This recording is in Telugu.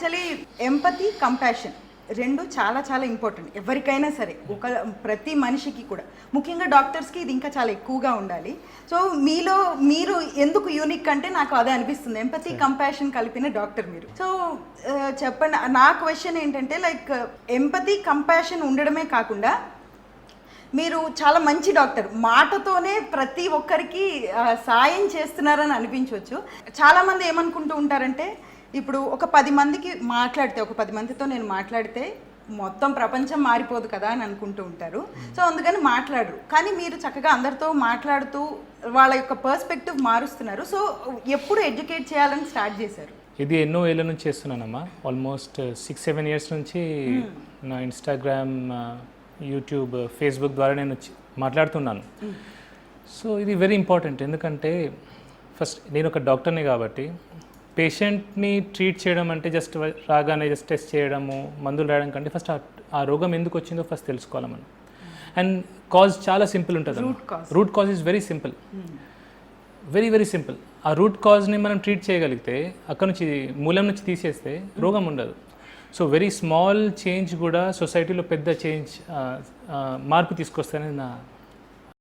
యాక్చువల్లీ ఎంపతి, కంపాషన్ రెండు చాలా చాలా ఇంపార్టెంట్ ఎవరికైనా సరే, ప్రతి మనిషికి కూడా, ముఖ్యంగా డాక్టర్స్కి ఇది ఇంకా చాలా ఎక్కువగా ఉండాలి. సో మీరు ఎందుకు యూనిక్ అంటే నాకు అదే అనిపిస్తుంది, ఎంపతి కంపాషన్ కలిపిన డాక్టర్ మీరు. సో చెప్పండి, నా క్వశ్చన్ ఏంటంటే లైక్ ఎంపతి కంపాషన్ ఉండడమే కాకుండా మీరు చాలా మంచి డాక్టర్, మాటతోనే ప్రతి ఒక్కరికి సాయం చేస్తున్నారని అనిపించవచ్చు. చాలామంది ఏమనుకుంటూ ఉంటారంటే, ఇప్పుడు ఒక 10 మందికి మాట్లాడితే, ఒక 10 మందితో నేను మాట్లాడితే మొత్తం ప్రపంచం మారిపోదు కదా అని అనుకుంటూ ఉంటారు. సో అందుకని మాట్లాడరు. కానీ మీరు చక్కగా అందరితో మాట్లాడుతూ వాళ్ళ యొక్క పర్స్పెక్టివ్ మారుస్తున్నారు. సో ఎప్పుడు ఎడ్యుకేట్ చేయాలని స్టార్ట్ చేశారు? ఇది ఎన్నో ఏళ్ళ నుంచి చేస్తున్నానమ్మా. ఆల్మోస్ట్ 6-7 ఇయర్స్ నుంచి నా ఇన్స్టాగ్రామ్, యూట్యూబ్, ఫేస్బుక్ ద్వారా నేను మాట్లాడుతున్నాను. సో ఇది వెరీ ఇంపార్టెంట్. ఎందుకంటే ఫస్ట్ నేను ఒక డాక్టర్ని కాబట్టి పేషెంట్ని ట్రీట్ చేయడం అంటే జస్ట్ రాగానే జస్ట్ టెస్ట్ చేయడము, మందులు రాయడం కంటే ఫస్ట్ ఆ రోగం ఎందుకు వచ్చిందో ఫస్ట్ తెలుసుకోవాలి మనం. అండ్ కాజ్ చాలా సింపుల్ ఉంటుంది. Root cause is very simple, very very simple. ఆ రూట్ కాజ్ని మనం ట్రీట్ చేయగలిగితే, అక్కడ నుంచి మూలం నుంచి తీసేస్తే రోగం ఉండదు. సో వెరీ స్మాల్ చేంజ్ కూడా సొసైటీలో పెద్ద చేంజ్, మార్పు తీసుకొస్తానని నా